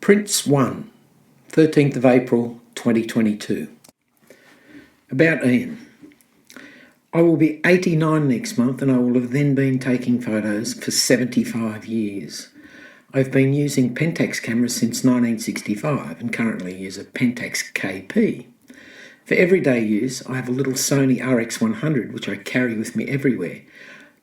Prince 1, 13th of April 2022. About Ian. I will be 89 next month and I will have then been taking photos for 75 years. I've been using Pentax cameras since 1965 and currently use a Pentax KP. For everyday use, I have a little Sony RX100 which I carry with me everywhere.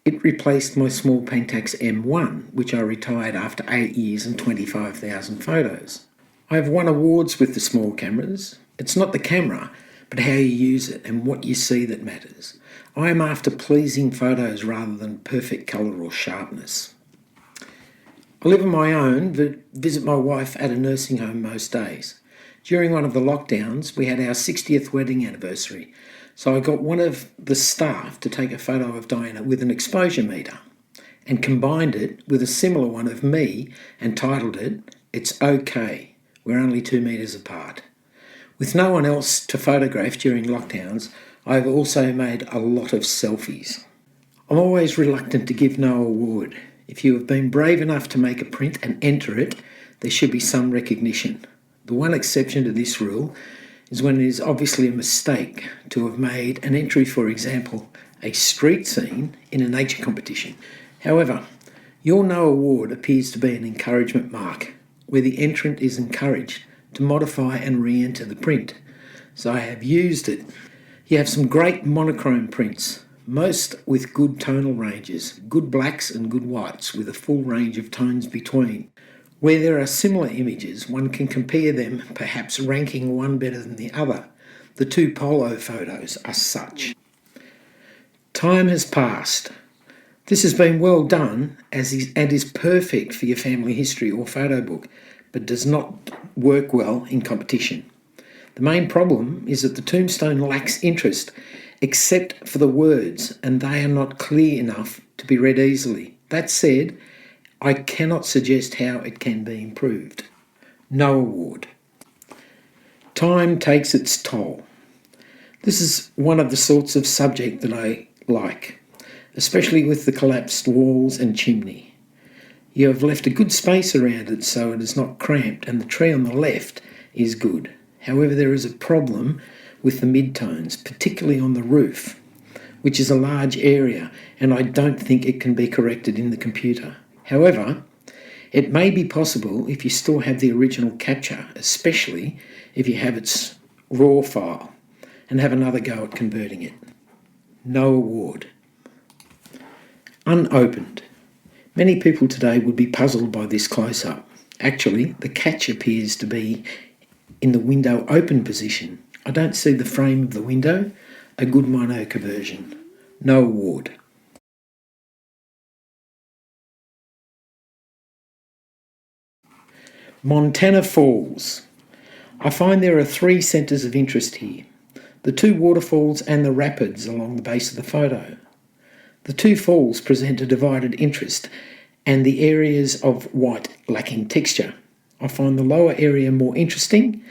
It replaced my small Pentax M1, which I retired after 8 years and 25,000 photos. I have won awards with the small cameras. It's not the camera, but how you use it and what you see that matters. I am after pleasing photos rather than perfect colour or sharpness. I live on my own, but visit my wife at a nursing home most days. During one of the lockdowns, we had our 60th wedding anniversary, so I got one of the staff to take a photo of Diana with an exposure meter and combined it with a similar one of me and titled it, "It's okay, we're only 2 metres apart." With no one else to photograph during lockdowns, I have also made a lot of selfies. I'm always reluctant to give no award. If you have been brave enough to make a print and enter it, there should be some recognition. The one exception to this rule is when it is obviously a mistake to have made an entry, for example, a street scene in a nature competition. However, your no award appears to be an encouragement mark, where the entrant is encouraged to modify and re-enter the print. So I have used it. You have some great monochrome prints, most with good tonal ranges, good blacks and good whites with a full range of tones between. Where there are similar images, one can compare them, perhaps ranking one better than the other. The two polo photos are such. Time has passed. This has been well done and is perfect for your family history or photo book, but does not work well in competition. The main problem is that the tombstone lacks interest, except for the words, and they are not clear enough to be read easily. That said, I cannot suggest how it can be improved. No award. Time takes its toll. This is one of the sorts of subject that I like, especially with the collapsed walls and chimney. You have left a good space around it so it is not cramped, and the tree on the left is good. However, there is a problem with the mid-tones, particularly on the roof, which is a large area, and I don't think it can be corrected in the computer. However, it may be possible if you still have the original capture, especially if you have its raw file, and have another go at converting it. No award. Unopened. Many people today would be puzzled by this close-up. Actually, the catch appears to be in the window open position. I don't see the frame of the window. A good mono conversion. No award. Montana Falls. I find there are 3 centres of interest here. The 2 waterfalls and the rapids along the base of the photo. The 2 falls present a divided interest and the areas of white lacking texture. I find the lower area more interesting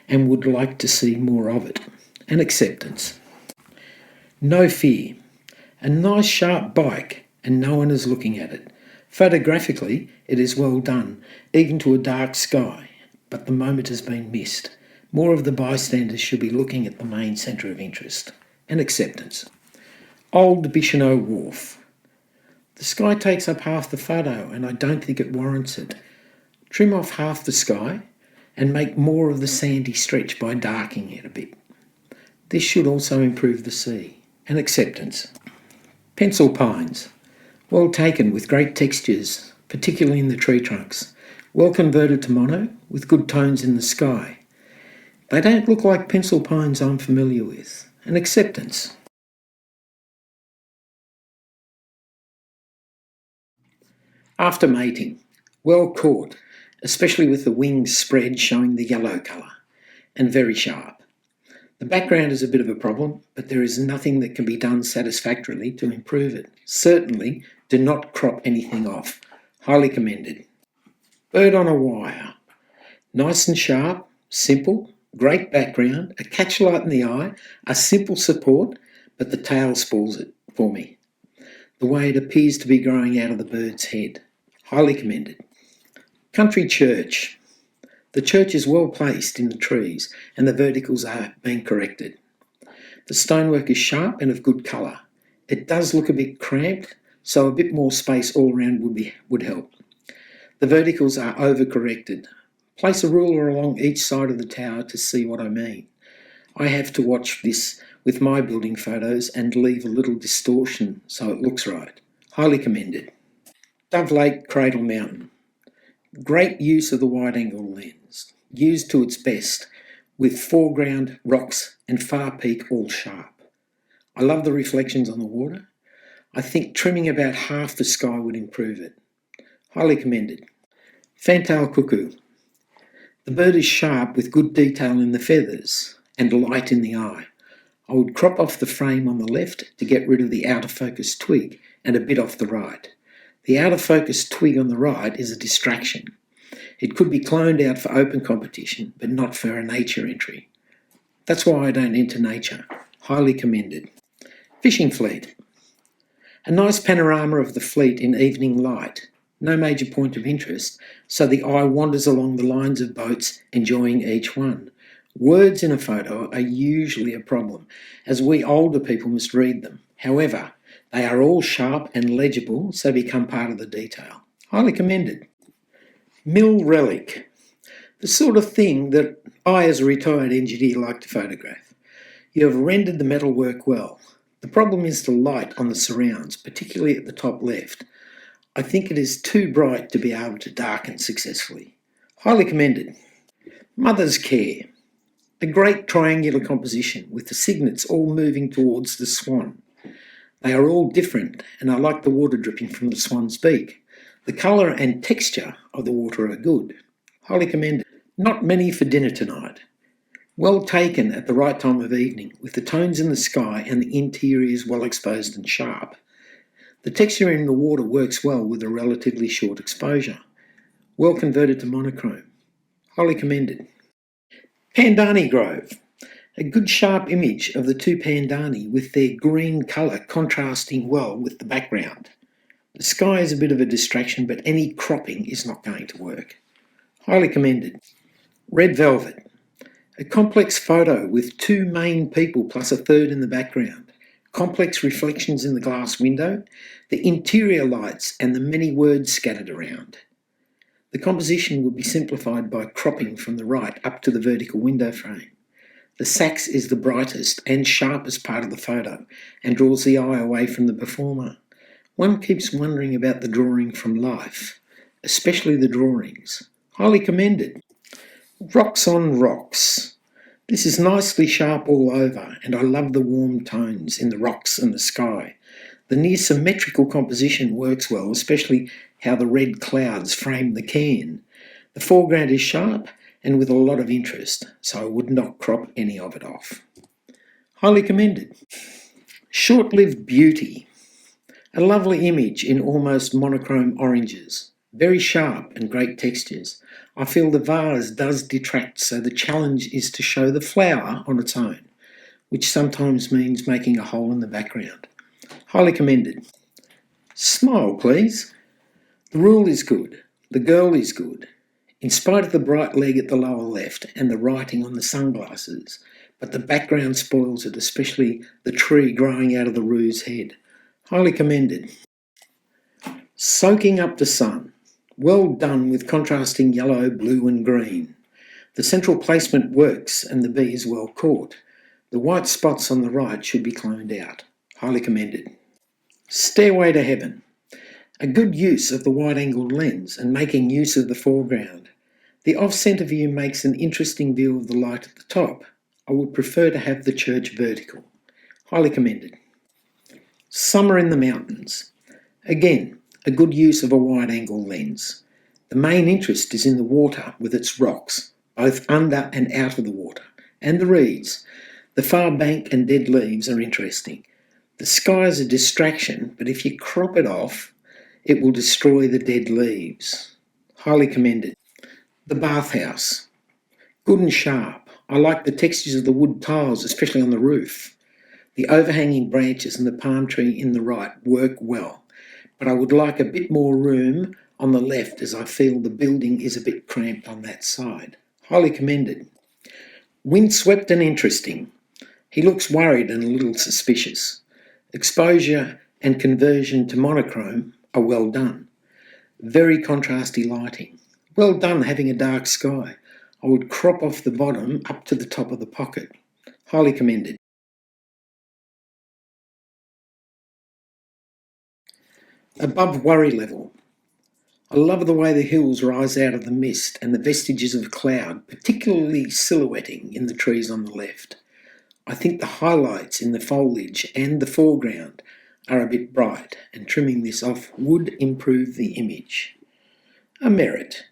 and would like to see more of it. And acceptance. No fear. A nice sharp bike and no one is looking at it. Photographically, it is well done, even to a dark sky, but the moment has been missed. More of the bystanders should be looking at the main centre of interest. And acceptance. Old Bicheno Wharf. The sky takes up half the photo and I don't think it warrants it. Trim off half the sky and make more of the sandy stretch by darkening it a bit. This should also improve the sea. And acceptance. Pencil pines. Well taken with great textures, particularly in the tree trunks. Well converted to mono with good tones in the sky. They don't look like pencil pines I'm familiar with. And acceptance. After mating. Well caught, especially with the wings spread showing the yellow colour. And very sharp. The background is a bit of a problem, but there is nothing that can be done satisfactorily to improve it. Certainly, do not crop anything off. Highly commended. Bird on a wire. Nice and sharp, simple, great background, a catch light in the eye, a simple support, but the tail spoils it for me. The way it appears to be growing out of the bird's head. Highly commended. Country church. The church is well placed in the trees and the verticals are being corrected. The stonework is sharp and of good colour. It does look a bit cramped, so a bit more space all around would help. The verticals are over-corrected. Place a ruler along each side of the tower to see what I mean. I have to watch this with my building photos and leave a little distortion so it looks right. Highly commended. Dove Lake, Cradle Mountain. Great use of the wide-angle lens, used to its best, with foreground, rocks and far peak all sharp. I love the reflections on the water. I think trimming about half the sky would improve it. Highly commended. Fantail Cuckoo. The bird is sharp with good detail in the feathers and light in the eye. I would crop off the frame on the left to get rid of the outer focus twig and a bit off the right. The outer focus twig on the right is a distraction. It could be cloned out for open competition, but not for a nature entry. That's why I don't enter nature. Highly commended. Fishing fleet. A nice panorama of the fleet in evening light. No major point of interest, so the eye wanders along the lines of boats, enjoying each one. Words in a photo are usually a problem, as we older people must read them. However, they are all sharp and legible, so become part of the detail. Highly commended. Mill relic. The sort of thing that I, as a retired engineer, like to photograph. You have rendered the metalwork well. The problem is the light on the surrounds, particularly at the top left. I think it is too bright to be able to darken successfully. Highly commended. Mother's Care. A great triangular composition with the cygnets all moving towards the swan. They are all different and I like the water dripping from the swan's beak. The colour and texture of the water are good. Highly commended. Not many for dinner tonight. Well taken at the right time of evening with the tones in the sky and the interiors well exposed and sharp. The texture in the water works well with a relatively short exposure. Well converted to monochrome. Highly commended. Pandani Grove. A good sharp image of the two Pandani with their green colour contrasting well with the background. The sky is a bit of a distraction, but any cropping is not going to work. Highly commended. Red Velvet. A complex photo with two main people plus a third in the background. Complex reflections in the glass window, the interior lights and the many words scattered around. The composition would be simplified by cropping from the right up to the vertical window frame. The sax is the brightest and sharpest part of the photo and draws the eye away from the performer. One keeps wondering about the drawing from life, especially the drawings. Highly commended. Rocks on Rocks. This is nicely sharp all over and I love the warm tones in the rocks and the sky. The near symmetrical composition works well, especially how the red clouds frame the cairn. The foreground is sharp and with a lot of interest, so I would not crop any of it off. Highly commended. Short-lived Beauty. A lovely image in almost monochrome oranges. Very sharp and great textures. I feel the vase does detract, so the challenge is to show the flower on its own, which sometimes means making a hole in the background. Highly commended. Smile, please. The rule is good. The girl is good. In spite of the bright leg at the lower left and the writing on the sunglasses, but the background spoils it, especially the tree growing out of the roo's head. Highly commended. Soaking up the sun. Well done with contrasting yellow, blue and green. The central placement works and the bee is well caught. The white spots on the right should be cloned out. Highly commended. Stairway to Heaven. A good use of the wide-angled lens and making use of the foreground. The off-centre view makes an interesting view of the light at the top. I would prefer to have the church vertical. Highly commended. Summer in the Mountains. Again, a good use of a wide-angle lens. The main interest is in the water with its rocks, both under and out of the water, and the reeds. The far bank and dead leaves are interesting. The sky is a distraction, but if you crop it off, it will destroy the dead leaves. Highly commended. The bathhouse. Good and sharp. I like the textures of the wood tiles, especially on the roof. The overhanging branches and the palm tree in the right work well, but I would like a bit more room on the left as I feel the building is a bit cramped on that side. Highly commended. Windswept and interesting. He looks worried and a little suspicious. Exposure and conversion to monochrome are well done. Very contrasty lighting. Well done having a dark sky. I would crop off the bottom up to the top of the pocket. Highly commended. Above worry level. I love the way the hills rise out of the mist and the vestiges of cloud, particularly silhouetting in the trees on the left. I think the highlights in the foliage and the foreground are a bit bright, and trimming this off would improve the image. A merit.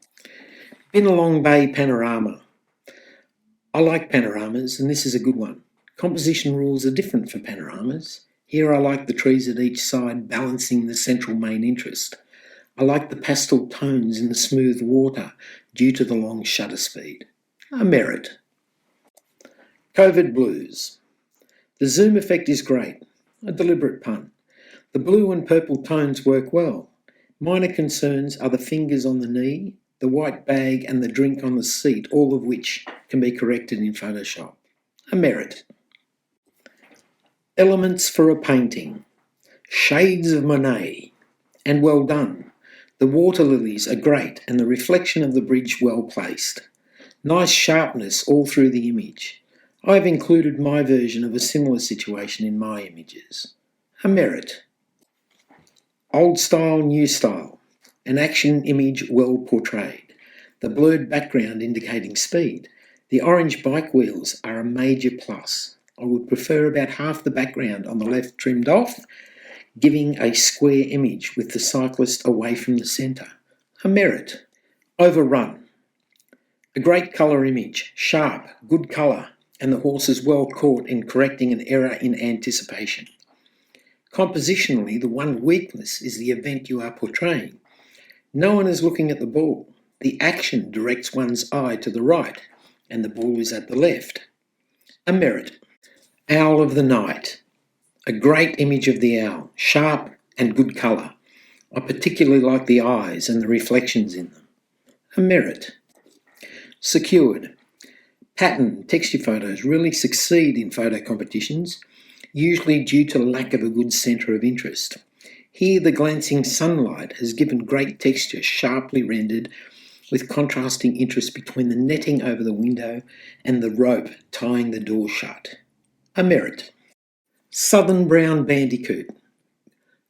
Bennelong Bay panorama. I like panoramas, and this is a good one. Composition rules are different for panoramas. Here I like the trees at each side balancing the central main interest. I like the pastel tones in the smooth water due to the long shutter speed. A merit. COVID blues. The zoom effect is great. A deliberate pun. The blue and purple tones work well. Minor concerns are the fingers on the knee, the white bag and the drink on the seat, all of which can be corrected in Photoshop. A merit. Elements for a painting. Shades of Monet. And well done. The water lilies are great and the reflection of the bridge well placed. Nice sharpness all through the image. I've included my version of a similar situation in my images. A merit. Old style, new style. An action image well portrayed. The blurred background indicating speed. The orange bike wheels are a major plus. I would prefer about half the background on the left trimmed off, giving a square image with the cyclist away from the centre. A merit. Overrun. A great colour image, sharp, good colour, and the horse is well caught in correcting an error in anticipation. Compositionally, the one weakness is the event you are portraying. No one is looking at the ball. The action directs one's eye to the right, and the ball is at the left. A merit. Owl of the night. A great image of the owl, sharp and good colour. I particularly like the eyes and the reflections in them. A merit. Secured. Pattern texture photos really succeed in photo competitions, usually due to lack of a good centre of interest. Here the glancing sunlight has given great texture, sharply rendered, with contrasting interest between the netting over the window and the rope tying the door shut. A merit. Southern brown Bandicoot.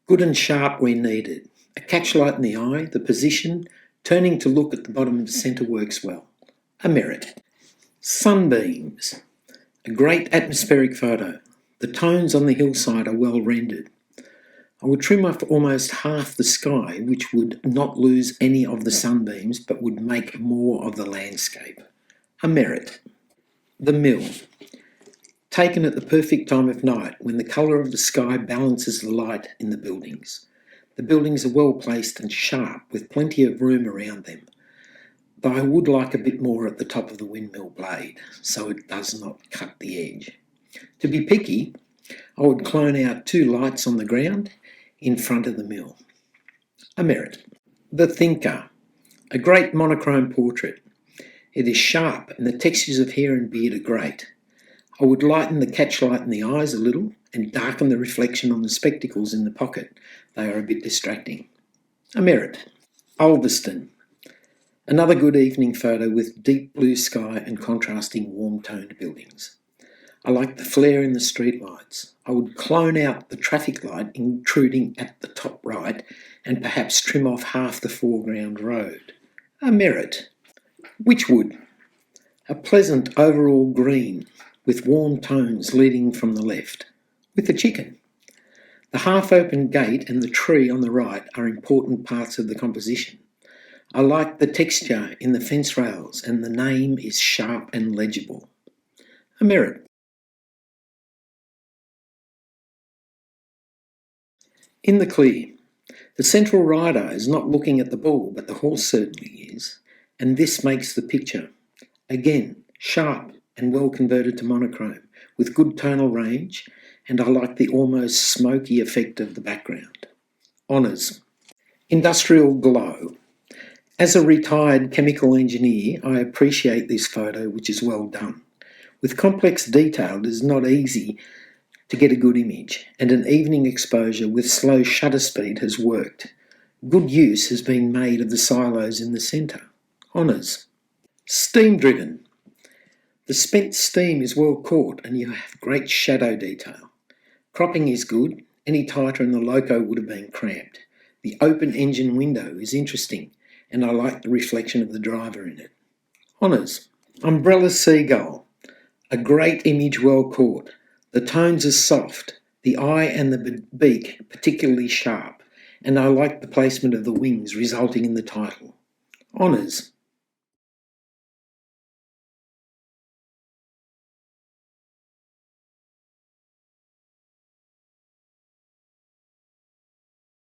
Good and sharp where needed. A catchlight in the eye, the position, turning to look at the bottom of the centre works well. A merit. Sunbeams. A great atmospheric photo. The tones on the hillside are well rendered. I would trim off almost half the sky, which would not lose any of the sunbeams but would make more of the landscape. A merit. The mill. Taken at the perfect time of night when the colour of the sky balances the light in the buildings. The buildings are well placed and sharp with plenty of room around them, though I would like a bit more at the top of the windmill blade so it does not cut the edge. To be picky, I would clone out 2 lights on the ground in front of the mill. A merit. The Thinker. A great monochrome portrait. It is sharp and the textures of hair and beard are great. I would lighten the catchlight in the eyes a little and darken the reflection on the spectacles in the pocket. They are a bit distracting. A merit. Ulverston. Another good evening photo with deep blue sky and contrasting warm-toned buildings. I like the flare in the streetlights. I would clone out the traffic light intruding at the top right and perhaps trim off half the foreground road. A merit. Witchwood. A pleasant overall green with warm tones leading from the left, with the chicken. The half-open gate and the tree on the right are important parts of the composition. I like the texture in the fence rails and the name is sharp and legible. A merit. In the clear. The central rider is not looking at the ball, but the horse certainly is, and this makes the picture. Again, sharp and well converted to monochrome, with good tonal range, and I like the almost smoky effect of the background. Honours. Industrial glow. As a retired chemical engineer, I appreciate this photo, which is well done. With complex detail, it is not easy to get a good image, and an evening exposure with slow shutter speed has worked. Good use has been made of the silos in the centre. Honours. Steam driven. The spent steam is well caught and you have great shadow detail. Cropping is good. Any tighter and the loco would have been cramped. The open engine window is interesting and I like the reflection of the driver in it. Honours. Umbrella seagull. A great image well caught. The tones are soft, the eye and the beak particularly sharp, and I like the placement of the wings resulting in the title. Honours.